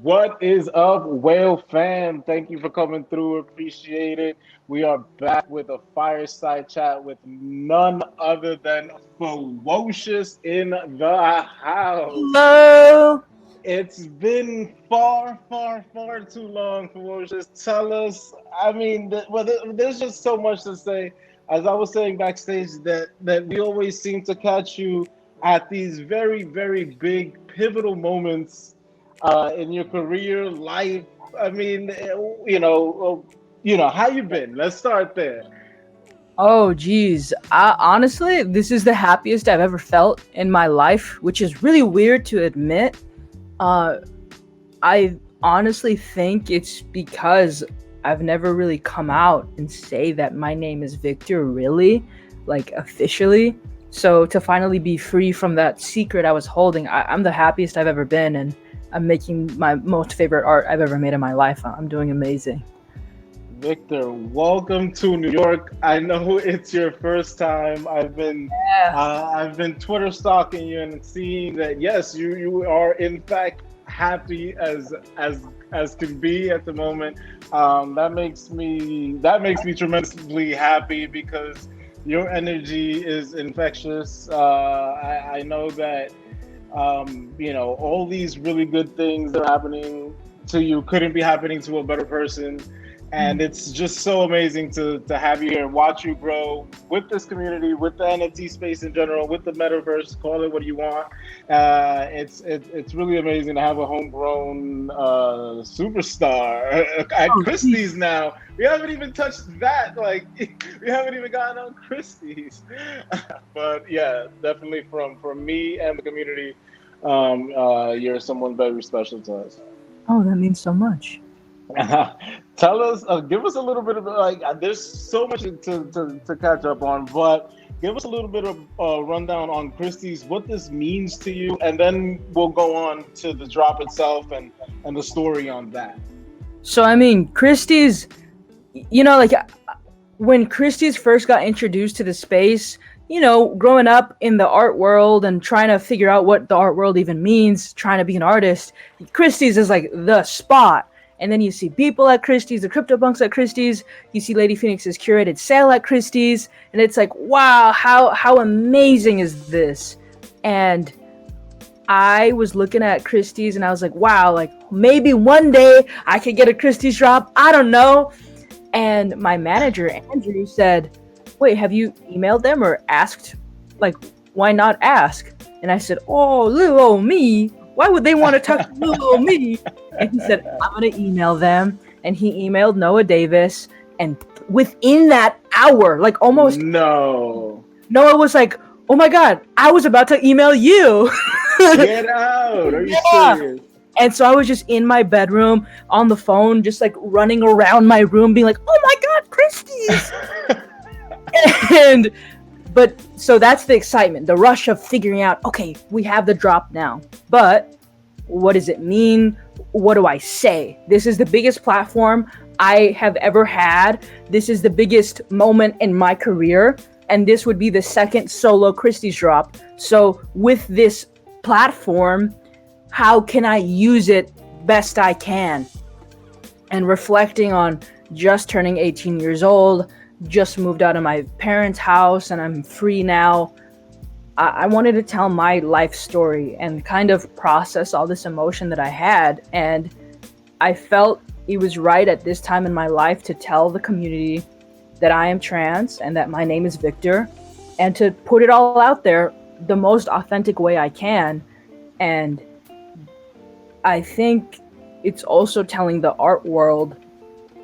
What is up, Whale fam? Thank you for coming through. Appreciate it. We are back with a fireside chat with none other than FEWOCiOUS in the house. Hello. It's been far, far, far too long, FEWOCiOUS. Tell us. There's just so much to say. As I was saying backstage, that we always seem to catch you at these very, very big, pivotal moments in your career, life. I mean, how you been? Let's start there. Oh, geez. Honestly, this is the happiest I've ever felt in my life, which is really weird to admit. Uh, I honestly think it's because I've never really come out and say that my name is Victor, really, like officially. So to finally be free from that secret I was holding, I'm the happiest I've ever been, and I'm making my most favorite art I've ever made in my life. I'm doing amazing. Victor, welcome to New York. I know it's your first time. Yeah. I've been Twitter stalking you and seeing that yes, you are in fact happy as can be at the moment. That makes me tremendously happy because your energy is infectious. I know that all these really good things that are happening to you couldn't be happening to a better person. And it's just so amazing to have you here and watch you grow with this community, with the NFT space in general, with the metaverse. Call it what you want. It's really amazing to have a homegrown superstar at Oh, Christie's now. We haven't even touched that. Like we haven't even gotten on Christie's. But yeah, definitely from me and the community, you're someone very special to us. oh, that means so much. Tell us, give us a little bit of there's so much to catch up on, but give us a little bit of rundown on Christie's, what this means to you, and then we'll go on to the drop itself and the story on that. So, I mean, Christie's, like when Christie's first got introduced to the space, growing up in the art world and trying to figure out what the art world even means, trying to be an artist, Christie's is like the spot. And then you see people at Christie's, the CryptoPunks at Christie's, you see Lady Phoenix's curated sale at Christie's, and it's like, wow, how amazing is this? And I was looking at Christie's and I was like, wow, like maybe one day I could get a Christie's drop. I don't know. And my manager, Andrew, said, wait, have you emailed them or asked? Like, why not ask? And I said, oh, little old me. Why would they want to talk to little old me? And he said, I'm going to email them. And he emailed Noah Davis. And within that hour, like almost, No. Noah was like, oh my God, I was about to email you. Get out. Are you serious? And so I was just in my bedroom on the phone, just like running around my room, being like, oh my God, Christie's. But so that's the excitement, the rush of figuring out, okay, we have the drop now. But what does it mean? What do I say? This is the biggest platform I have ever had. This is the biggest moment in my career. And this would be the second solo Christie's drop. So with this platform, how can I use it best I can? And reflecting on just turning 18 years old, just moved out of my parents' house and I'm free now. I wanted to tell my life story and kind of process all this emotion that I had. And I felt it was right at this time in my life to tell the community that I am trans and that my name is Victor, and to put it all out there the most authentic way I can. And I think it's also telling the art world,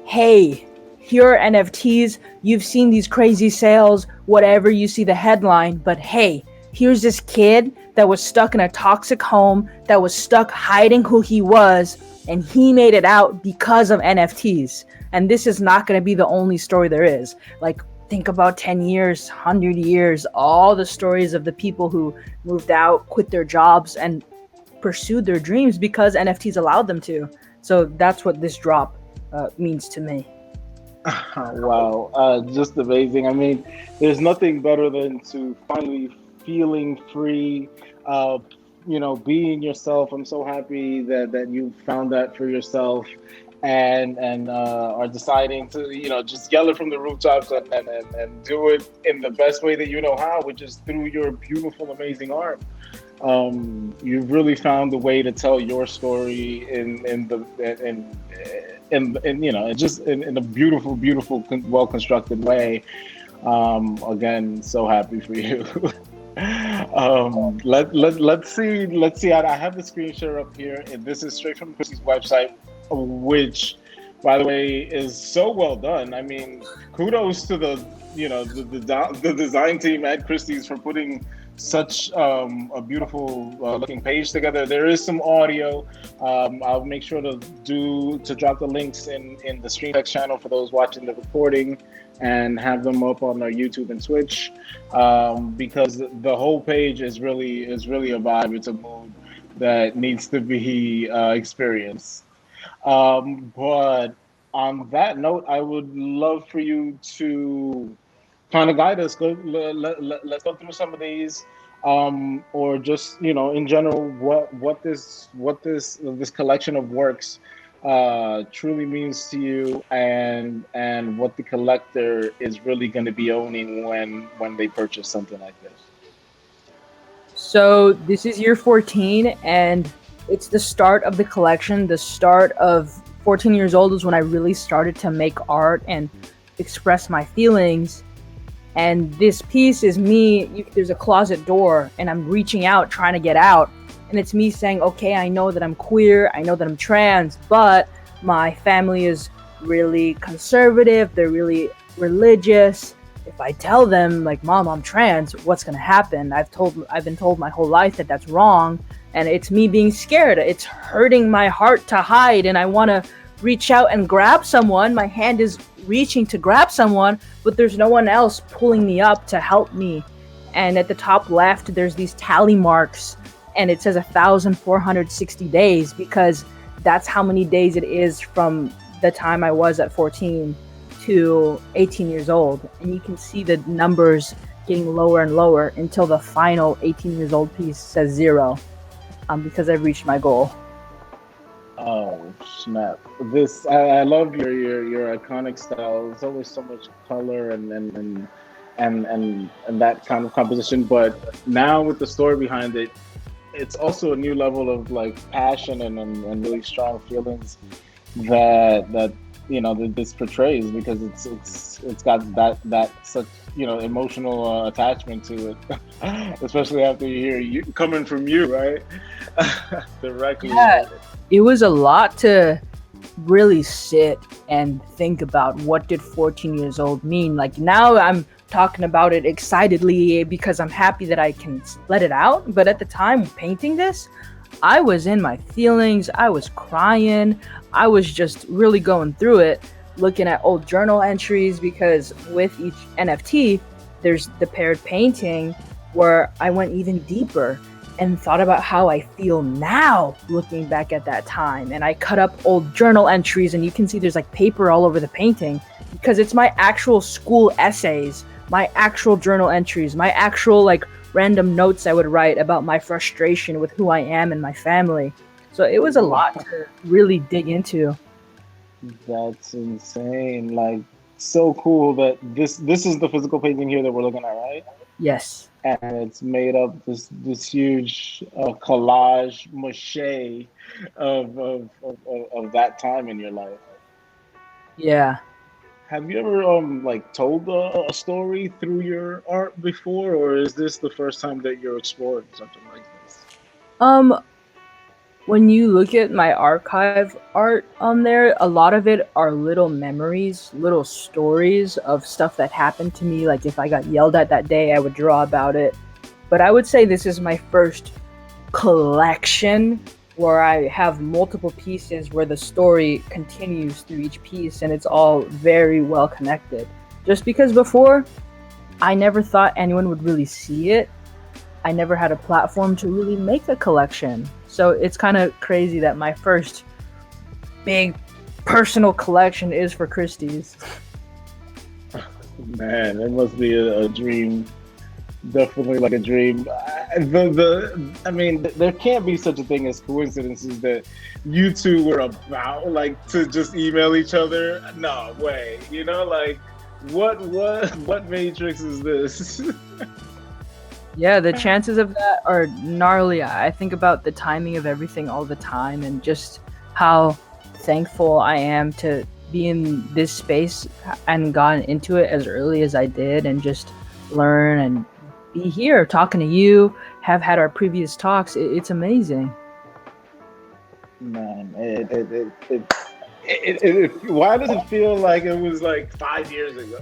hey, here are NFTs, you've seen these crazy sales, whatever, you see the headline, but hey, here's this kid that was stuck in a toxic home, that was stuck hiding who he was, and he made it out because of NFTs. And this is not going to be the only story there is. Like, think about 10 years, 100 years, all the stories of the people who moved out, quit their jobs, and pursued their dreams because NFTs allowed them to. So that's what this drop means to me. Wow, just amazing. I mean, there's nothing better than to finally feeling free, being yourself. I'm so happy that you found that for yourself, and are deciding to just yell it from the rooftops, and do it in the best way that you know how, which is through your beautiful, amazing art. You've really found a way to tell your story in a beautiful, beautiful, well constructed way. Again, so happy for you. Let's see. I have the screen share up here, and this is straight from Chrissy's website, which, by the way, is so well done. I mean, kudos to the design team at Christie's for putting such a beautiful looking page together. There is some audio. I'll make sure to drop the links in the stream text channel for those watching the recording, and have them up on our YouTube and Twitch, because the whole page is really a vibe. It's a mood that needs to be experienced. But on that note, I would love for you to kind of guide us. Let's go through some of these, or just in general, what this collection of works truly means to you, and what the collector is really going to be owning when they purchase something like this. So this is year 14, and it's the start of the collection. The start of 14 years old is when I really started to make art and express my feelings. And this piece is me. There's a closet door, and I'm reaching out, trying to get out. And it's me saying, okay, I know that I'm queer, I know that I'm trans, but my family is really conservative, they're really religious. If I tell them, like, Mom, I'm trans, what's gonna happen? I've been told my whole life that that's wrong, and it's me being scared. It's hurting my heart to hide, and I wanna reach out and grab someone. My hand is reaching to grab someone, but there's no one else pulling me up to help me. And at the top left, there's these tally marks, and it says 1,460 days, because that's how many days it is from the time I was at 14 to 18 years old. And you can see the numbers getting lower and lower until the final 18 years old piece says 0, because I've reached my goal. Oh snap! I love your iconic style. There's always so much color and that kind of composition, but now with the story behind it, it's also a new level of like passion and really strong feelings that this portrays, because it's got that such emotional attachment to it, especially after you hear you coming from you, right? Directly. Yeah, it was a lot to really sit and think about. What did 14 years old mean? Like, now I'm talking about it excitedly because I'm happy that I can let it out. But at the time painting this, I was in my feelings. I was crying. I was just really going through it, looking at old journal entries, because with each NFT, there's the paired painting where I went even deeper and thought about how I feel now looking back at that time. And I cut up old journal entries, and you can see there's like paper all over the painting, because it's my actual school essays, my actual journal entries, my actual like random notes I would write about my frustration with who I am and my family. So it was a lot to really dig into. That's insane. Like, so cool that this is the physical painting here that we're looking at, right? Yes. And it's made up this huge collage mache of that time in your life. Yeah. Have you ever told a story through your art before, or is this the first time that you're exploring something like this? When you look at my archive art on there, a lot of it are little memories, little stories of stuff that happened to me. Like, if I got yelled at that day, I would draw about it. But I would say this is my first collection where I have multiple pieces where the story continues through each piece, and it's all very well connected. Just because before, I never thought anyone would really see it. I never had a platform to really make a collection. So it's kind of crazy that my first big personal collection is for Christie's. Man, it must be a dream. Definitely like a dream. I mean, there can't be such a thing as coincidences that you two were about like to just email each other. No way, like what matrix is this? Yeah, the chances of that are gnarly. I think about the timing of everything all the time and just how thankful I am to be in this space and gotten into it as early as I did and just learn and be here talking to you, have had our previous talks. It's amazing. Man, why does it feel like it was like 5 years ago?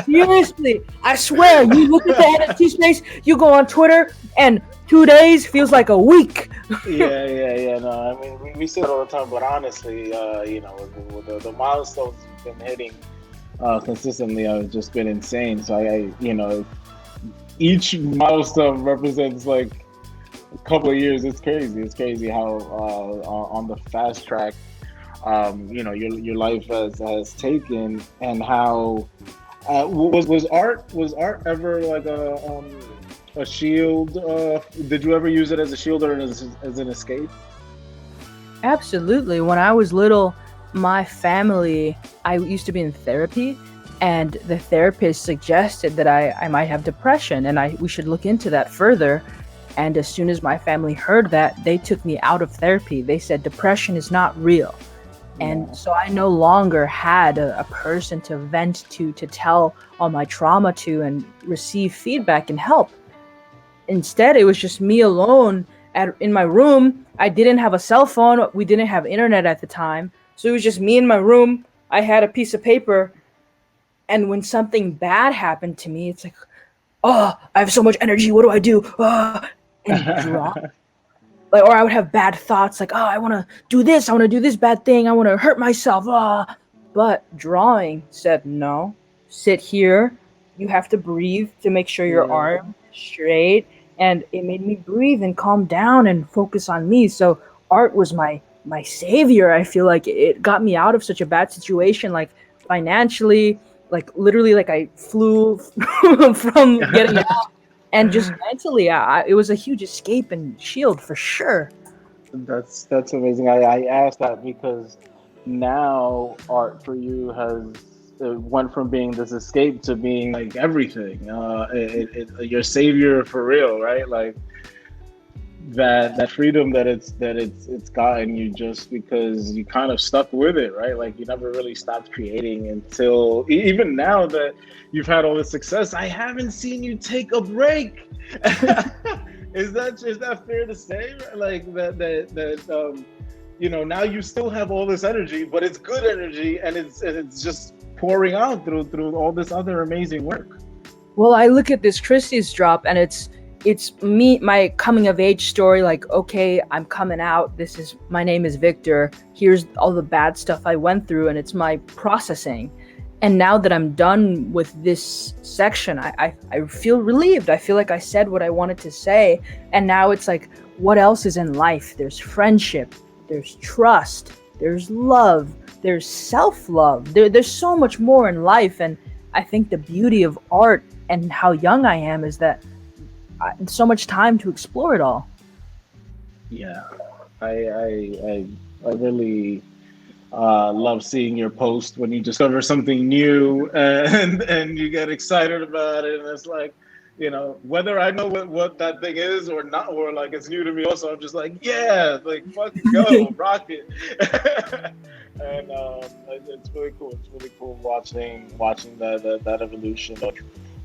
Seriously, I swear, you look at the NFT space, you go on Twitter, and 2 days feels like a week. Yeah. No, I mean, we say it all the time, but honestly, the milestones we've been hitting consistently have just been insane. So each milestone represents like a couple of years. It's crazy how on the fast track, your life has taken, and how was art ever like a shield? Did you ever use it as a shield or as an escape? Absolutely. When I was little, my family, I used to be in therapy, and the therapist suggested that I might have depression and we should look into that further. And as soon as my family heard that, they took me out of therapy. They said depression is not real. And so I no longer had a person to vent to tell all my trauma to and receive feedback and help. Instead, it was just me alone in my room. I didn't have a cell phone. We didn't have internet at the time. So it was just me in my room. I had a piece of paper. And when something bad happened to me, it's like, oh, I have so much energy. What do I do? And draw. Or I would have bad thoughts like, oh, I want to do this. I want to do this bad thing. I want to hurt myself. But drawing said, no, sit here. You have to breathe to make sure your arm is straight. And it made me breathe and calm down and focus on me. So art was my savior. I feel like it got me out of such a bad situation, like financially, like literally, like I flew from getting out. And just mentally, it was a huge escape and shield for sure. That's amazing. I asked that because now art for you it went from being this escape to being like everything. Your savior for real, right? Like that freedom that it's gotten you just because you kind of stuck with it, right? Like you never really stopped creating until even now that you've had all this success. I haven't seen you take a break. Is that fair to say? Like that now you still have all this energy, but it's good energy, and it's just pouring out through all this other amazing work. Well, I look at this Christie's drop, and it's me, my coming of age story. Like, okay, I'm coming out. My name is Victor. Here's all the bad stuff I went through, and it's my processing. And now that I'm done with this section, I feel relieved. I feel like I said what I wanted to say. And now it's like, what else is in life? There's friendship, there's trust, there's love, there's self-love. There's so much more in life. And I think the beauty of art and how young I am is that so much time to explore it all. Yeah, I really love seeing your post when you discover something new and you get excited about it, and it's like, whether I know what that thing is or not, or like it's new to me also, I'm just like, yeah, like fucking go, rock it. And it's really cool. It's really cool watching that evolution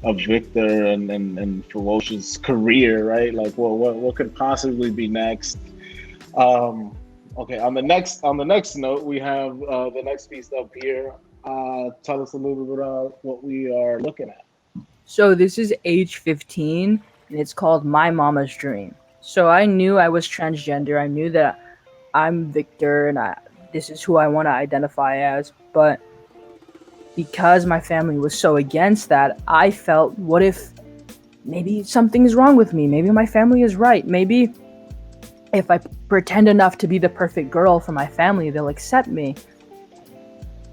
of Victor and FEWOCiOUS' career, right? Like, what could possibly be next? Okay, on the next note, we have the next piece up here. Tell us a little bit about what we are looking at. So this is age 15, and it's called My Mama's Dream. So I knew I was transgender. I knew that I'm Victor, and this is who I want to identify as. But because my family was so against that, I felt, what if maybe something is wrong with me? Maybe my family is right. Maybe if I pretend enough to be the perfect girl for my family, they'll accept me.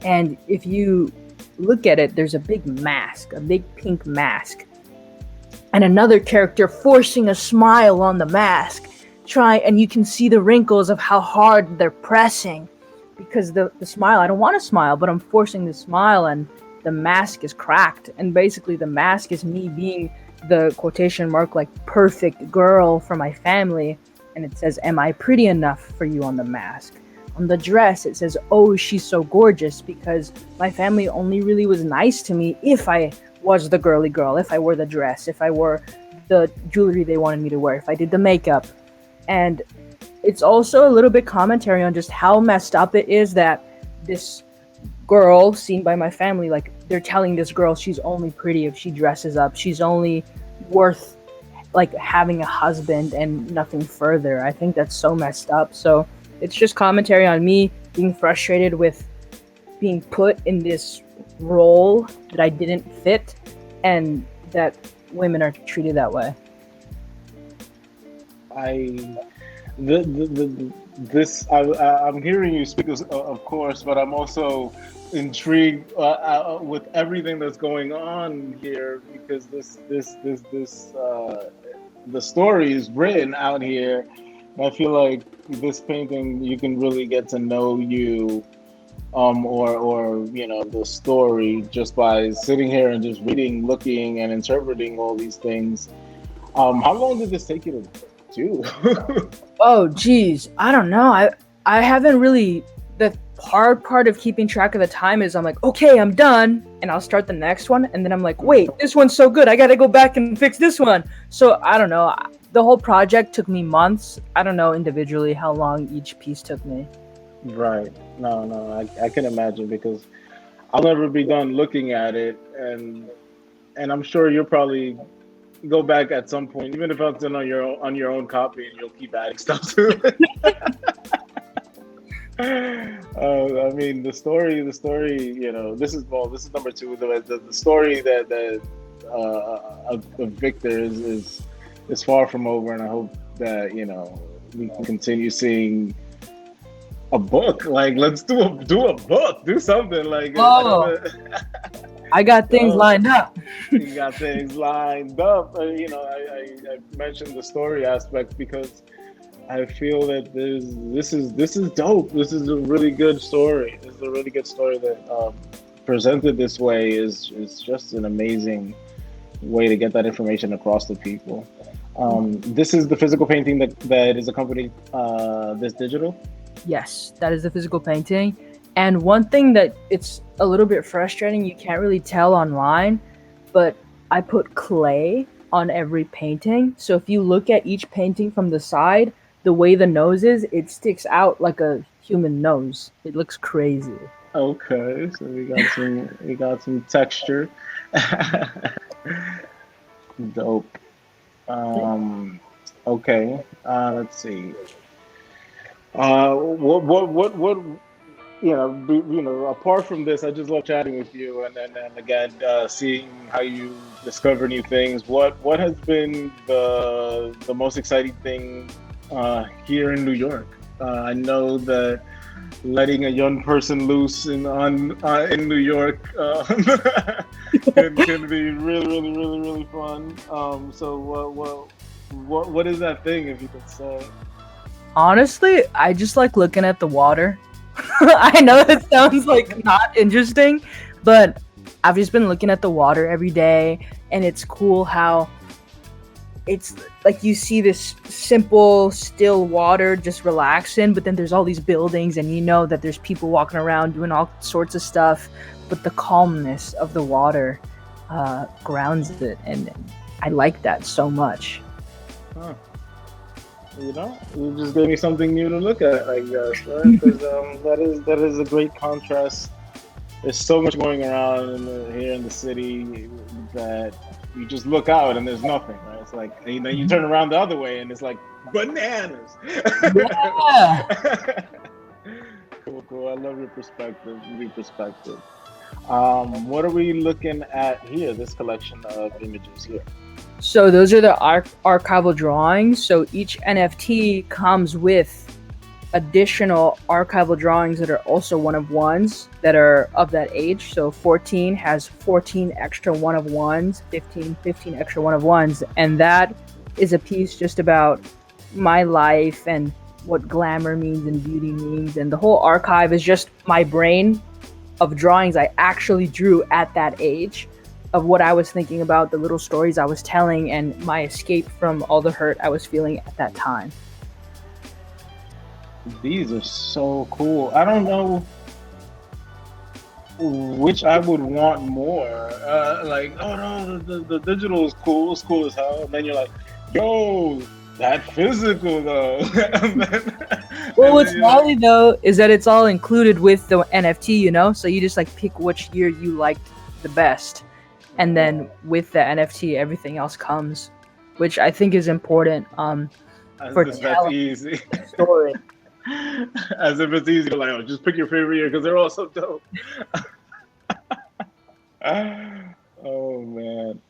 And if you look at it, there's a big mask, a big pink mask. and another character forcing a smile on the mask, and you can see the wrinkles of how hard they're pressing, because the smile, I don't want to smile, but I'm forcing the smile, and the mask is cracked, and basically the mask is me being the quotation mark like perfect girl for my family, and it says, am I pretty enough for you on the mask. On the dress it says, oh, she's so gorgeous, because my family only really was nice to me if I was the girly girl, if I wore the dress, if I wore the jewelry they wanted me to wear, if I did the makeup. And it's also a little bit commentary on just how messed up it is that this girl seen by my family, like they're telling this girl she's only pretty if she dresses up, she's only worth like having a husband and nothing further. I think that's so messed up. So it's just commentary on me being frustrated with being put in this role that I didn't fit, and that women are treated that way. I'm hearing you speak, of course, but I'm also intrigued with everything that's going on here, because the story is written out here. I feel like this painting, you can really get to know you, or the story, just by sitting here and just reading, looking, and interpreting all these things. How long did this take you to do? Oh, geez, I don't know. I haven't really. The hard part of keeping track of the time is I'm like, okay, I'm done, and I'll start the next one, and then I'm like, wait, this one's so good, I gotta go back and fix this one. So I don't know. The whole project took me months. I don't know individually how long each piece took me. Right. No, I can imagine, because I'll never be done looking at it, and I'm sure you'll probably go back at some point, even if it's on your own copy, and you'll keep adding stuff to it. I mean, the story. This is number two. The story that of Victor is far from over, and I hope that we can continue seeing a book. Like, let's do a book, do something like. Oh, I got things lined up. You got things lined up. I mentioned the story aspect because I feel that this is dope. This is a really good story. This is a really good story that presented this way is just an amazing way to get that information across to people. This is the physical painting that is accompanied this digital? Yes, that is the physical painting. And one thing that it's a little bit frustrating, you can't really tell online, but I put clay on every painting. So if you look at each painting from the side, the way the nose is, it sticks out like a human nose. It looks crazy. Okay, so we got some texture. Dope. Okay. Let's see. What apart from this, I just love chatting with you, and again, seeing how you discover new things. What has been the most exciting thing here in New York? I know that letting a young person loose in New York can be really fun. So what is that thing, if you could say? Honestly, I just like looking at the water. I know it sounds like not interesting, but I've just been looking at the water every day, and it's cool how it's like you see this simple, still water just relaxing, but then there's all these buildings, and you know that there's people walking around doing all sorts of stuff, but the calmness of the water grounds it, and I like that so much. Huh. You just gave me something new to look at, I guess, right? Because that is a great contrast. There's so much going around here in the city that you just look out and there's nothing, right? It's like, you turn around the other way and it's like bananas. Yeah. Cool. I love your perspective. What are we looking at here? This collection of images here. So those are the archival drawings. So each NFT comes with additional archival drawings that are also one of ones that are of that age. So 14 has 14 extra one of ones, 15 extra one of ones. And that is a piece just about my life and what glamour means and beauty means. And the whole archive is just my brain of drawings I actually drew at that age, of what I was thinking about, the little stories I was telling, and my escape from all the hurt I was feeling at that time. These are so cool. I don't know which I would want more. Like, oh no, the digital is cool. It's cool as hell. And then you're like, yo, that physical though. Well, what's gnarly though is that it's all included with the NFT, you know? So you just like pick which year you liked the best. And then with the NFT, everything else comes, which I think is important for telling easy. the story. As if it's easy to like, oh, just pick your favorite year because they're all so dope. Oh man.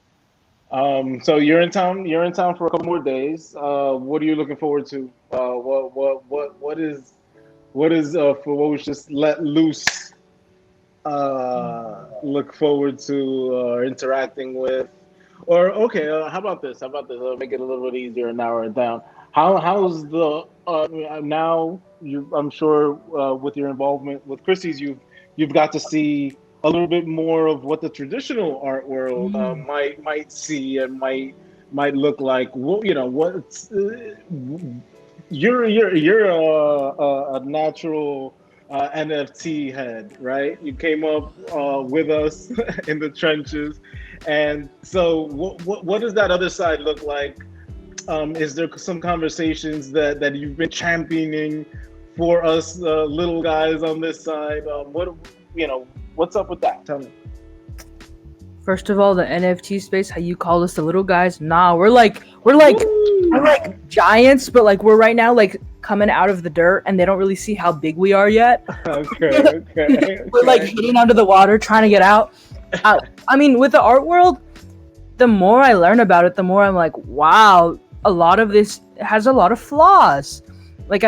So you're in town for a couple more days. What are you looking forward to? What is FEWOCiOUS Let Loose look forward to interacting with? Or okay, how about this? I'll make it a little bit easier and narrow it down. How's the now? I'm sure with your involvement with Christie's, you've got to see a little bit more of what the traditional art world might see and might look like. You know, what's you're a natural NFT head, right? You came up with us in the trenches, and so what does that other side look like? Is there some conversations that you've been championing for us little guys on this side? What's up with that? Tell me. First of all, the NFT space, how you call us the little guys? Nah, we're like giants, but like we're right now like coming out of the dirt, and they don't really see how big we are yet. Okay. We're like hitting under the water, trying to get out. I mean, with the art world, the more I learn about it, the more I'm like, wow, a lot of this has a lot of flaws. Like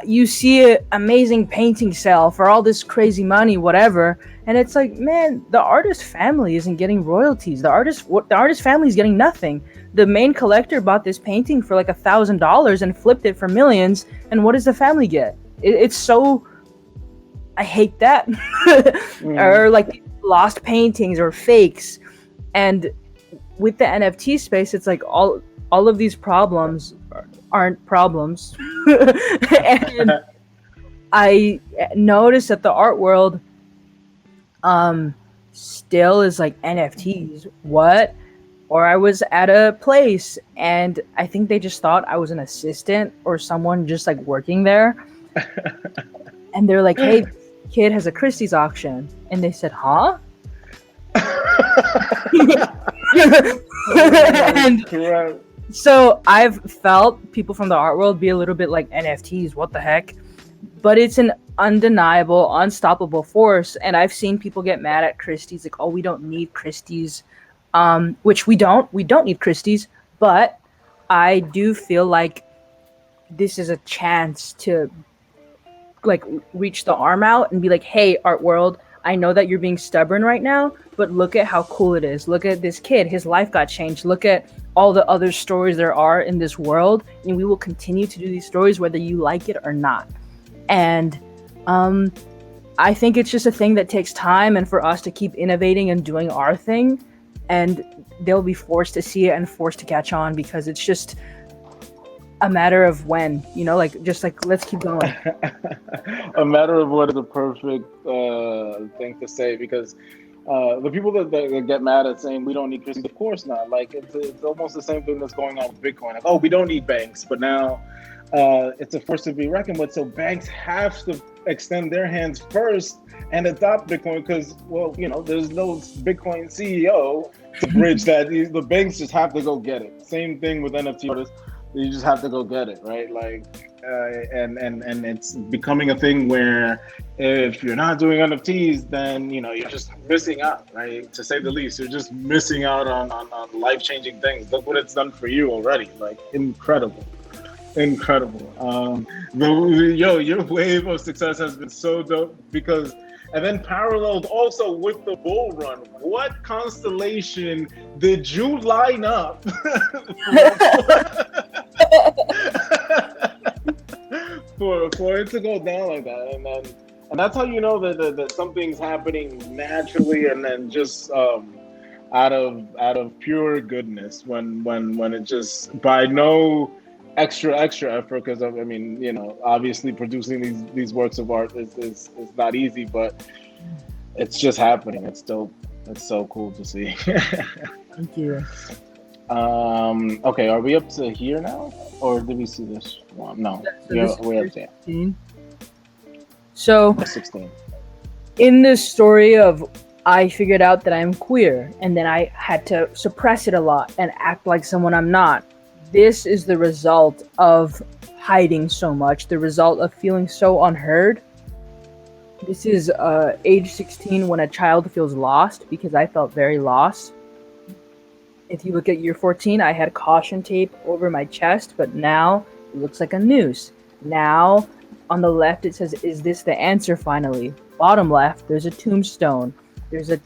you see an amazing painting sell for all this crazy money, whatever, and it's like, man, the artist family isn't getting royalties. The artist family is getting nothing. The main collector bought this painting for like $1,000 and flipped it for millions, and what does the family get? It's so, I hate that. Or like lost paintings or fakes. And with the NFT space, it's like all of these problems aren't problems. And I noticed that the art world still is like NFTs. What? Or I was at a place and I think they just thought I was an assistant or someone just like working there. And they're like, hey, kid has a Christie's auction. And they said, huh? And so I've felt people from the art world be a little bit like, NFTs, what the heck? But it's an undeniable, unstoppable force. And I've seen people get mad at Christie's, like, oh, we don't need Christie's. Which we don't need Christie's, but I do feel like this is a chance to like reach the arm out and be like, hey, art world, I know that you're being stubborn right now, but look at how cool it is. Look at this kid, his life got changed. Look at all the other stories there are in this world, and we will continue to do these stories whether you like it or not. And I think it's just a thing that takes time, and for us to keep innovating and doing our thing, and they'll be forced to see it and forced to catch on, because it's just a matter of when, like, just like, let's keep going. A matter of what is a perfect thing to say, because the people that get mad at saying we don't need Christie's, of course not. Like, it's almost the same thing that's going on with Bitcoin. Like, oh, we don't need banks, but now it's a force to be reckoned with. So banks have to extend their hands first and adopt Bitcoin, because, well, there's no Bitcoin CEO to bridge that. The banks just have to go get it. Same thing with NFT artists. You just have to go get it, right? Like, and it's becoming a thing where if you're not doing NFTs, then you're just missing out, right? To say the least, you're just missing out on life-changing things. Look what it's done for you already, like incredible. Incredible. Your wave of success has been so dope because, and then paralleled also with the bull run. What constellation did you line up for it to go down like that? And that's how you know that something's happening naturally, and then just out of pure goodness when it just by no extra effort, because I mean, obviously producing these works of art is not easy, but it's just happening. It's dope. It's so cool to see. Thank you. Okay, are we up to here now, or did we see this one? No, we're up to 16. So 16. In this story of I figured out that I'm queer, and then I had to suppress it a lot and act like someone I'm not. This is the result of hiding so much, the result of feeling so unheard. This is age 16 when a child feels lost, because I felt very lost. If you look at year 14, I had caution tape over my chest, but now it looks like a noose. Now, on the left, it says, "Is this the answer finally?" Bottom left, there's a tombstone. There's a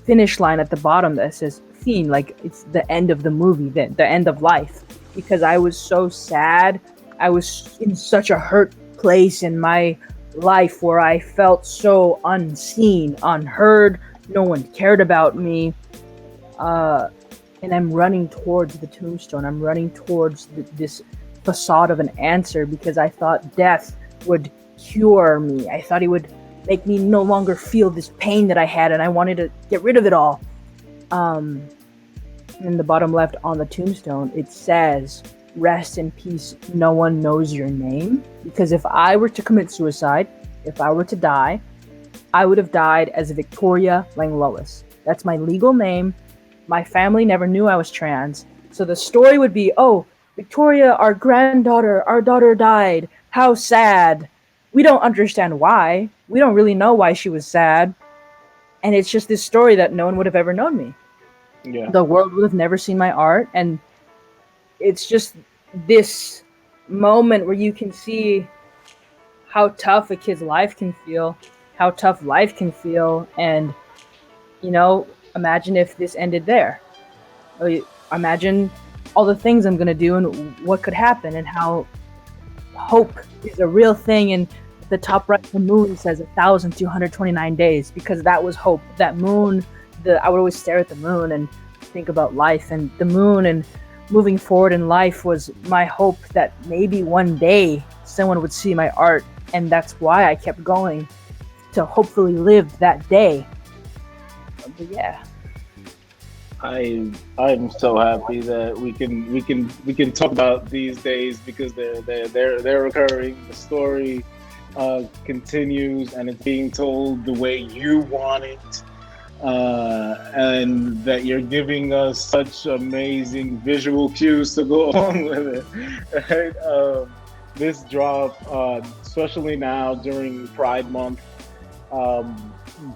finish line at the bottom that says "Fiend," like it's the end of the movie, the end of life. Because I was so sad. I was in such a hurt place in my life where I felt so unseen, unheard. No one cared about me. And I'm running towards the tombstone. I'm running towards this facade of an answer, because I thought death would cure me. I thought it would make me no longer feel this pain that I had, and I wanted to get rid of it all. In the bottom left on the tombstone, it says, "Rest in peace, no one knows your name." Because if I were to commit suicide, if I were to die, I would have died as Victoria Langlois. That's my legal name. My family never knew I was trans. So the story would be, "Oh, Victoria, our daughter died. How sad." We don't understand why. We don't really know why she was sad. And it's just this story that no one would have ever known me. Yeah. The world would have never seen my art. And it's just this moment where you can see how tough a kid's life can feel, how tough life can feel. And, imagine if this ended there. Imagine all the things I'm going to do and what could happen, and how hope is a real thing. And the top right, the moon says 1,229 days, because that was hope. That moon, I would always stare at the moon and think about life, and the moon and moving forward in life was my hope that maybe one day someone would see my art. And that's why I kept going, to hopefully live that day. But yeah. I'm so happy that we can talk about these days, because they're occurring. The story continues, and it's being told the way you want it, and that you're giving us such amazing visual cues to go along with it. Right? This drop, especially now during Pride Month.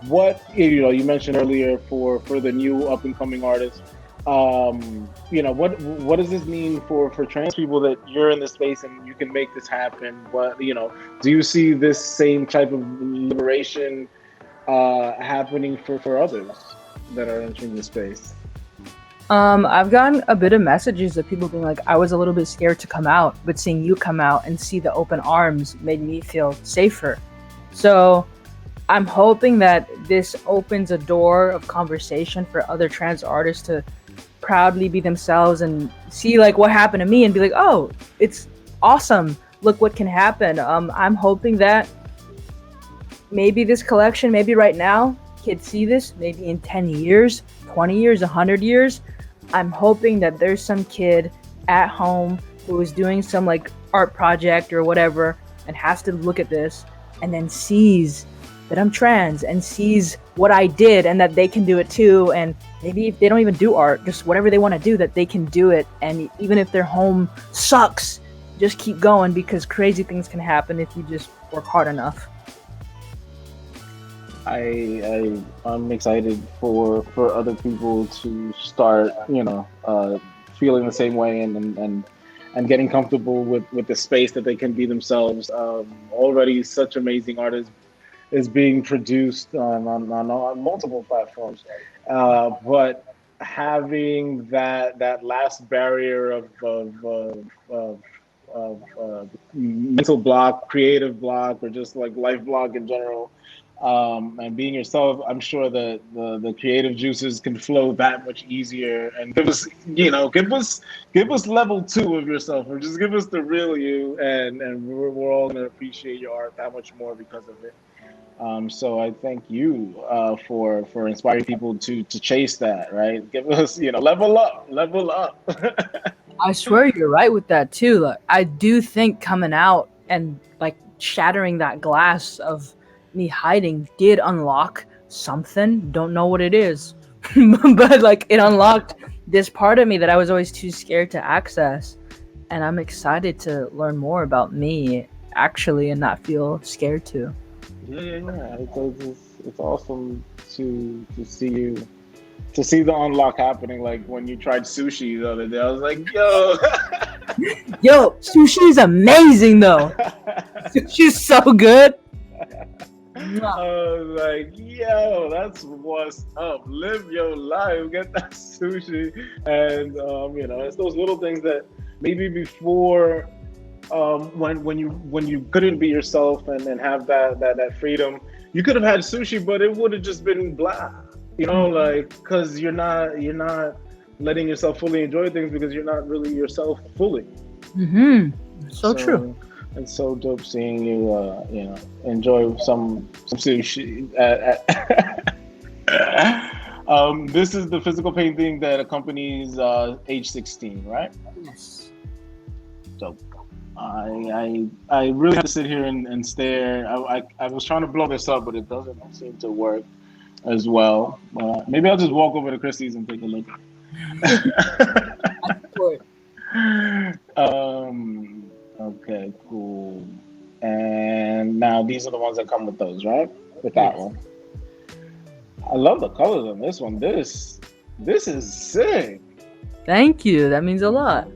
What you mentioned earlier for the new up and coming artists, what does this mean for trans people, that you're in this space and you can make this happen? What do you see this same type of liberation happening for others that are entering the space? I've gotten a bit of messages of people being like, I was a little bit scared to come out, but seeing you come out and see the open arms made me feel safer. So I'm hoping that this opens a door of conversation for other trans artists to proudly be themselves and see like what happened to me and be like, oh, it's awesome. Look what can happen. I'm hoping that maybe this collection, maybe right now, kids see this, maybe in 10 years, 20 years, 100 years. I'm hoping that there's some kid at home who is doing some like art project or whatever and has to look at this and then sees that I'm trans and sees what I did and that they can do it too. And maybe if they don't even do art, just whatever they want to do, that they can do it. And even if their home sucks, just keep going, because crazy things can happen if you just work hard enough. I'm excited for other people to start, feeling the same way and and getting comfortable with the space that they can be themselves. Already, such amazing art is being produced on multiple platforms, but having that last barrier of mental block, creative block, or just like life block in general, and being yourself, I'm sure that the creative juices can flow that much easier and give us, give us level two of yourself, or just give us the real you, and we're all gonna appreciate your art that much more because of it. So I thank you for inspiring people to chase that, right? Give us, level up, level up. I swear you're right with that too. Like, I do think coming out and like shattering that glass of me hiding did unlock something. Don't know what it is, but like it unlocked this part of me that I was always too scared to access. And I'm excited to learn more about me actually and not feel scared to. Yeah. It's awesome to see you, to see the unlock happening. Like when you tried sushi the other day, I was like, yo. Yo, sushi is amazing though. Sushi's so good. I was like, yo, that's what's up. Live your life, get that sushi. And it's those little things that maybe before, when you couldn't be yourself and have that freedom, you could have had sushi, but it would have just been blah. Like, because you're not letting yourself fully enjoy things because you're not really yourself fully. So true. It's so dope seeing you enjoy some sushi. This is the physical painting that accompanies age 16, right? Yes. So I really have to sit here and stare. I was trying to blow this up, but it doesn't seem to work as well. Maybe I'll just walk over to Christie's and take a look. Okay, cool. And now these are the ones that come with those, right? With that one. I love the colors on this one. This is sick. Thank you. That means a lot.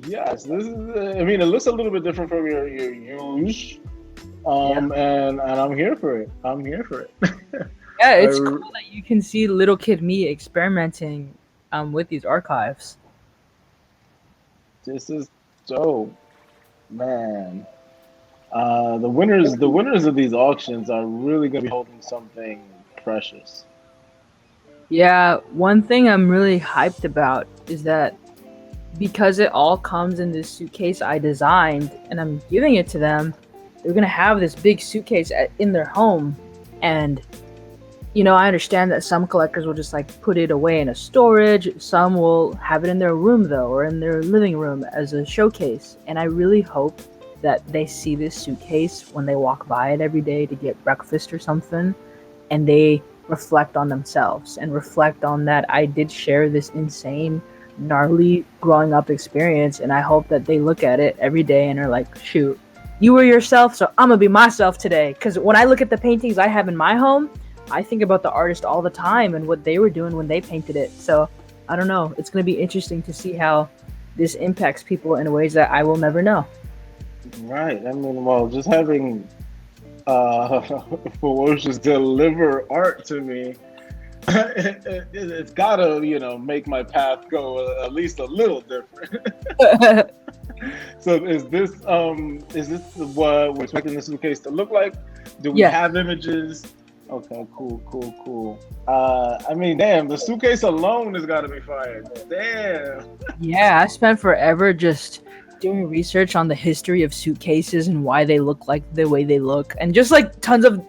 Yes, this is. It looks a little bit different from your use. And I'm here for it. Yeah, it's cool that you can see little kid me experimenting with these archives. This is dope, man. The winners of these auctions are really gonna be holding something precious. Yeah, one thing I'm really hyped about is that because it all comes in this suitcase I designed and I'm giving it to them, they're gonna have this big suitcase in their home. And I understand that some collectors will just like put it away in a storage. Some will have it in their room though, or in their living room as a showcase. And I really hope that they see this suitcase when they walk by it every day to get breakfast or something, and they reflect on themselves and reflect on that I did share this insane, gnarly growing up experience. And I hope that they look at it every day and are like, shoot, you were yourself, so I'm gonna be myself today. Because when I look at the paintings I have in my home, I think about the artist all the time and what they were doing when they painted it. So I don't know. It's going to be interesting to see how this impacts people in ways that I will never know. Right. Just having FEWOCiOUS deliver art to me, it's gotta make my path go at least a little different. So is this what we're expecting this suitcase to look like? Do we have images? Okay, cool. Damn, the suitcase alone has got to be fired. Damn. Yeah, I spent forever just doing research on the history of suitcases and why they look like the way they look, and just like tons of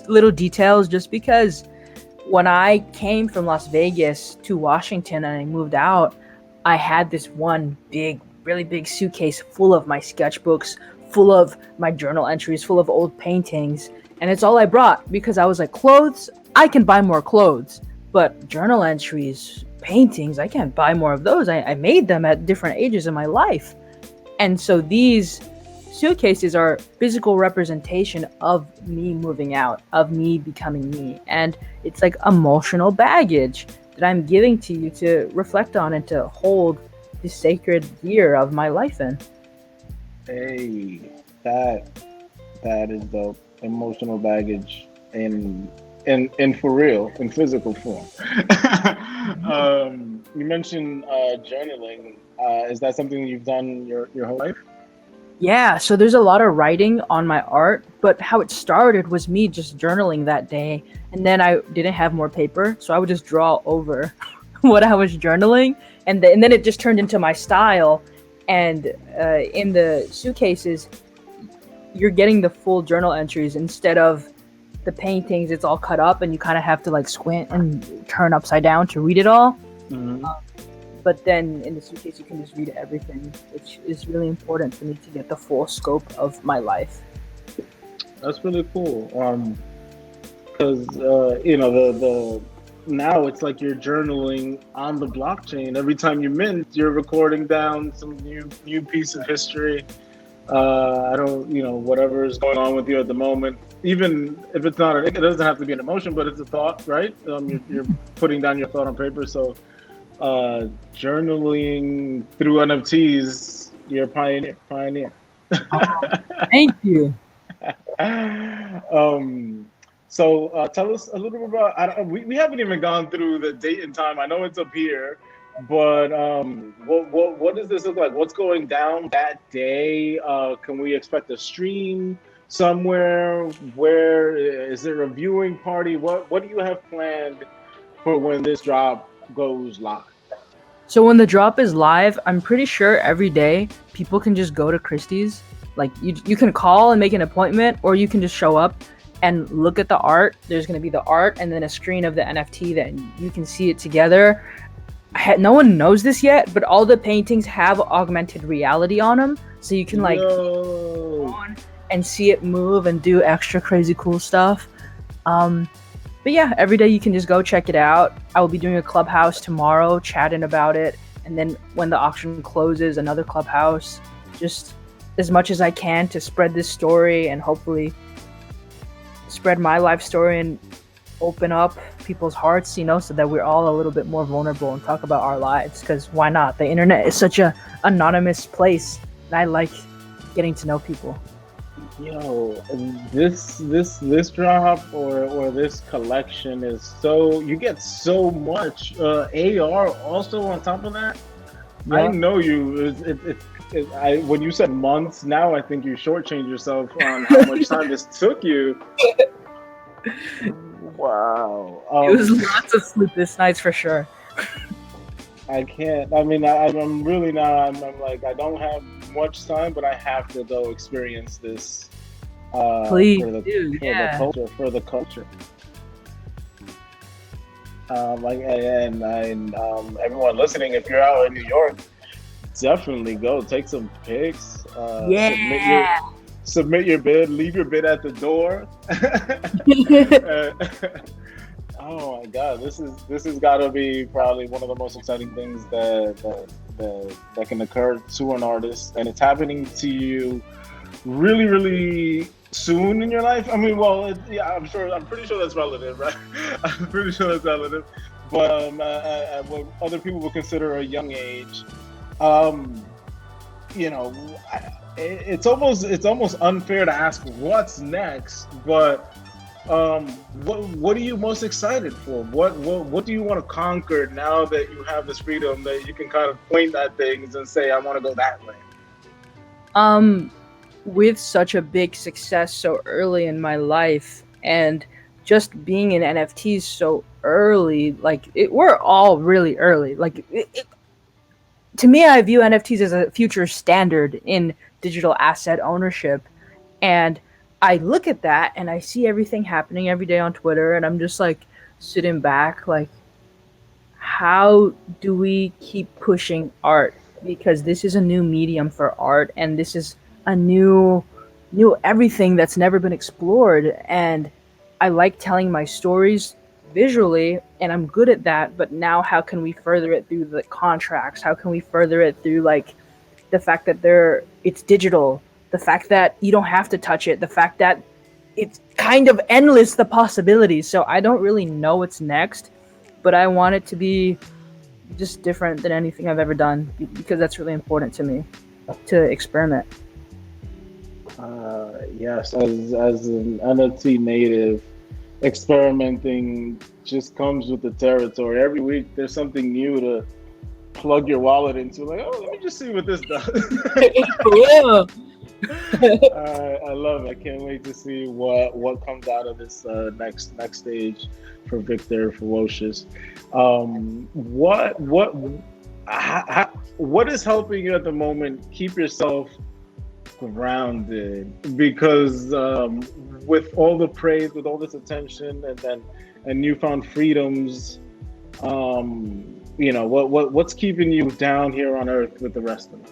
little details, just because when I came from Las Vegas to Washington and I moved out, I had this one really big suitcase full of my sketchbooks, full of my journal entries, full of old paintings. And it's all I brought because I was like, clothes, I can buy more clothes. But journal entries, paintings, I can't buy more of those. I made them at different ages in my life. And so these suitcases are physical representation of me moving out, of me becoming me. And it's like emotional baggage that I'm giving to you to reflect on and to hold the sacred year of my life in. Hey, that that is dope. Emotional baggage in for real, in physical form. You mentioned journaling. Is that something you've done your whole life? Yeah, so there's a lot of writing on my art, but how it started was me just journaling that day, and then I didn't have more paper, so I would just draw over what I was journaling, and then it just turned into my style. And in the suitcases, you're getting the full journal entries instead of the paintings. It's all cut up, and you kind of have to like squint and turn upside down to read it all. Hmm. But then in the suitcase, you can just read everything, which is really important for me to get the full scope of my life. That's really cool. Because the now it's like you're journaling on the blockchain. Every time you mint, you're recording down some new piece of history. I don't, whatever is going on with you at the moment. Even if it's not, it doesn't have to be an emotion, but it's a thought, right? You're putting down your thought on paper. So journaling through NFTs, you're a pioneer. Thank you. um, so tell us a little bit about. We haven't even gone through the date and time. I know it's up here, but what does this look like? What's going down that day? Can we expect a stream somewhere? Where is there a viewing party? What do you have planned for when this drop goes live? So when the drop is live, I'm pretty sure every day people can just go to Christie's. Like you can call and make an appointment, or you can just show up and look at the art. There's going to be the art and then a screen of the NFT that you can see it together. No one knows this yet, but all the paintings have augmented reality on them, so you can like Yo. on and see it move and do extra crazy cool stuff. But yeah, every day you can just go check it out. I will be doing a clubhouse tomorrow, chatting about it, and then when the auction closes, another clubhouse. Just as much as I can to spread this story and hopefully spread my life story and open up people's hearts, so that we're all a little bit more vulnerable and talk about our lives. Because why not? The internet is such a anonymous place, and I like getting to know people. Yo, this drop or this collection is so you get so much AR also on top of that. Yeah. I know you. When you said months, now I think you shortchanged yourself on how much time this took you. Wow, it was lots of sleepless nights for sure. I can't. I mean, I'm really not. I'm like, I don't have much time, but I have to go experience this. Please for the culture. And everyone listening, if you're out in New York, definitely go take some pics. Submit your bid. Leave your bid at the door. Oh my God, this has got to be probably one of the most exciting things that can occur to an artist, and it's happening to you really, really soon in your life. I mean, well, I'm pretty sure that's relative, right? I'm pretty sure that's relative, but what other people would consider a young age, it's almost unfair to ask what's next, but. What are you most excited for? What do you want to conquer now that you have this freedom that you can kind of point at things and say, I want to go that way? With such a big success so early in my life, and just being in NFTs so early, we're all really early. To me, I view NFTs as a future standard in digital asset ownership, and I look at that and I see everything happening every day on Twitter, and I'm just like sitting back, like, how do we keep pushing art? Because this is a new medium for art, and this is a new everything that's never been explored. And I like telling my stories visually, and I'm good at that. But now, how can we further it through the contracts? How can we further it through the fact that it's digital? The fact that you don't have to touch it, the fact that it's kind of endless, the possibilities. So I don't really know what's next, but I want it to be just different than anything I've ever done, because that's really important to me, to experiment. Yes, as an NFT native, experimenting just comes with the territory. Every week there's something new to plug your wallet into. Like, oh, let me just see what this does. For real. I love it. I can't wait to see what comes out of this next stage for Victor FEWOCiOUS. What is helping you at the moment keep yourself grounded? Because with all the praise, with all this attention, and newfound freedoms, what's keeping you down here on Earth with the rest of us?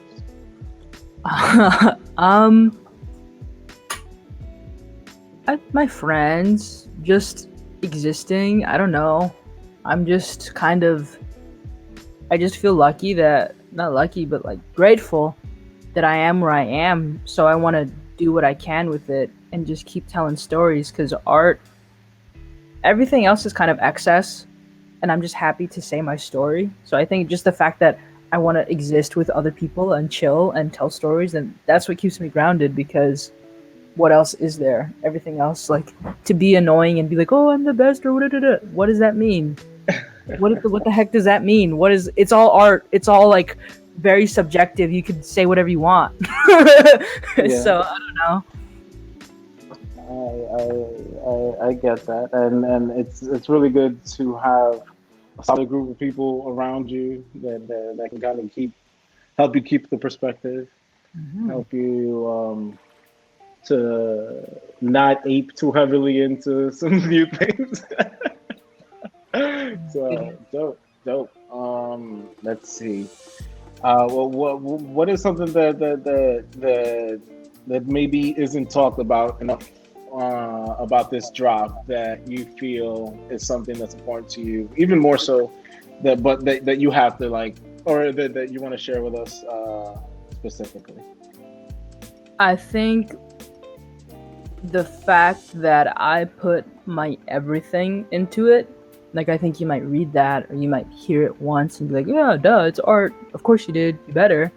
My friends just existing. I don't know. I'm just kind of. I just feel lucky that, not lucky, but like grateful that I am where I am. So I want to do what I can with it and just keep telling stories, because art, everything else is kind of excess, and I'm just happy to say my story. So I think just the fact that I want to exist with other people and chill and tell stories, and that's what keeps me grounded, because what else is there? Everything else, like, to be annoying and be like, oh, I'm the best, or what does that mean? What the heck does that mean? It's all art. It's all like very subjective. You could say whatever you want. Yeah. So I don't know. I get that, and it's really good to have a solid group of people around you that can kind of help you keep the perspective, help you to not ape too heavily into some new things. So dope. Let's see. What is something that maybe isn't talked about enough about this drop that you feel is something that's important to you, even more so that you have to like, or that you want to share with us specifically? I think the fact that I put my everything into it, like, I think you might read that or you might hear it once and be like, yeah, duh, it's art. Of course you did. You better.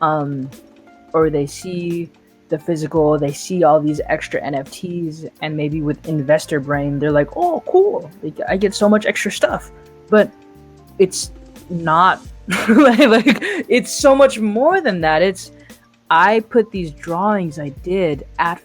Or they see the physical, they see all these extra NFTs, and maybe with investor brain, they're like, oh, cool. Like, I get so much extra stuff. But it's not like it's so much more than that. I put these drawings I did I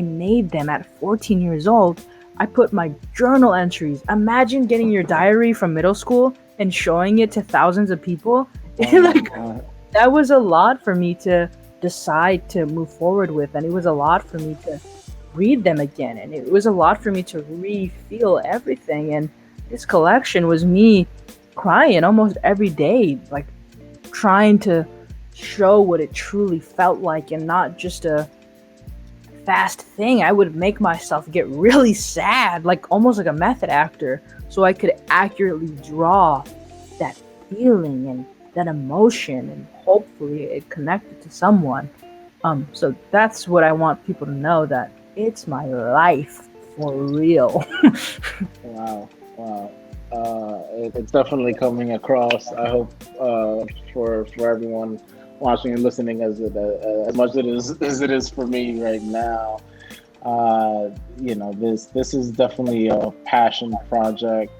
made them at 14 years old. I put my journal entries. Imagine getting your diary from middle school and showing it to thousands of people. That was a lot for me to decide to move forward with, and it was a lot for me to read them again, and it was a lot for me to re-feel everything. And this collection was me crying almost every day, like trying to show what it truly felt like, and not just a fast thing. I would make myself get really sad, like almost like a method actor, so I could accurately draw that feeling and that emotion, and hopefully it connected to someone. So that's what I want people to know, that it's my life for real. Wow. It's definitely coming across. I hope for everyone watching and listening as much as it is for me right now. This is definitely a passion project.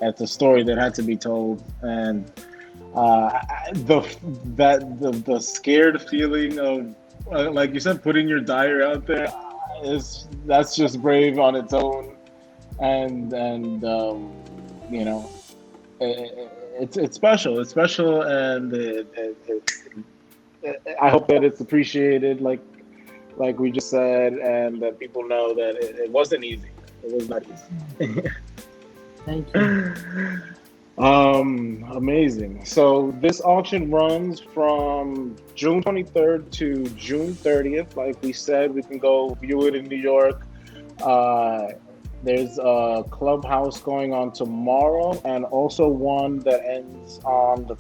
It's a story that had to be told, and the scared feeling of, like you said, putting your diary out there that's just brave on its own, and it's special. It's special, and I hope that it's appreciated, like we just said, and that people know that it wasn't easy. It was not easy. Thank you. Amazing. So this auction runs from June 23rd to June 30th. Like we said, we can go view it in New York. There's a clubhouse going on tomorrow, and also one that ends on the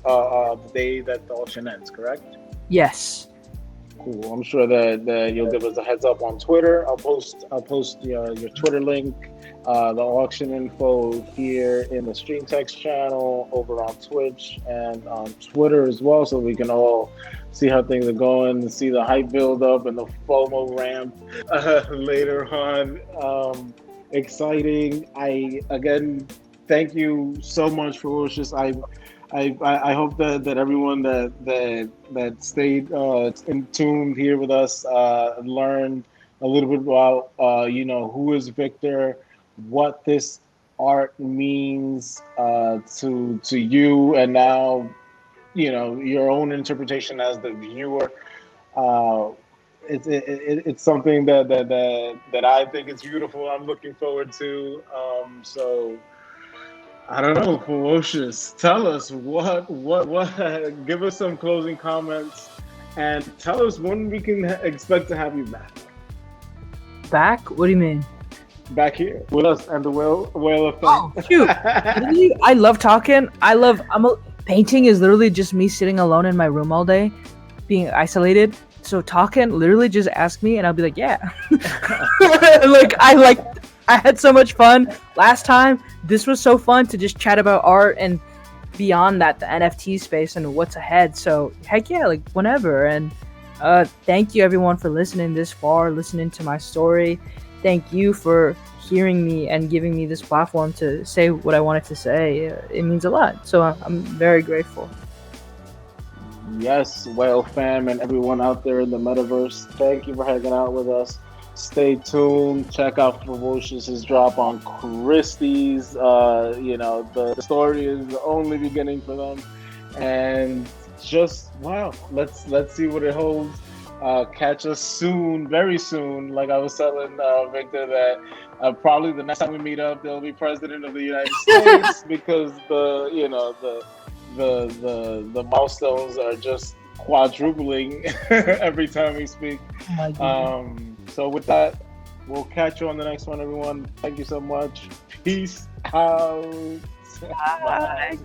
day that the auction ends, correct? Yes. Cool. I'm sure that you'll give us a heads up on Twitter. I'll post your Twitter link the auction info here in the Stream Text channel, over on Twitch and on Twitter as well, so we can all see how things are going, see the hype build up and the FOMO ramp later on. Exciting. I again thank you so much for FEWOCiOUS. I hope that everyone that stayed in tune here with us learned a little bit about who is Victor, what this art means to you, and now your own interpretation as the viewer. It's something that I think is beautiful. I'm looking forward to. So I don't know, FEWOCiOUS. Tell us what. Give us some closing comments, and tell us when we can expect to have you back. Back? What do you mean? Back here with us and the whale of fame. Oh, shoot! Literally, I love talking. Painting is literally just me sitting alone in my room all day, being isolated. So talking, literally just ask me, and I'll be like, yeah. I had so much fun last time. This was so fun to just chat about art and beyond that, the NFT space and what's ahead. So heck yeah, like whenever. And thank you everyone for listening this far, listening to my story. Thank you for hearing me and giving me this platform to say what I wanted to say. It means a lot. So I'm very grateful. Yes, Whale fam and everyone out there in the metaverse, thank you for hanging out with us. Stay tuned. Check out FEWOCiOUS' drop on Christie's. The story is the only beginning for them, and just wow. Let's see what it holds. Catch us soon, very soon. Like I was telling Victor that probably the next time we meet up, there'll be President of the United States because the milestones are just quadrupling every time we speak. So with that, we'll catch you on the next one, everyone. Thank you so much. Peace out. Bye.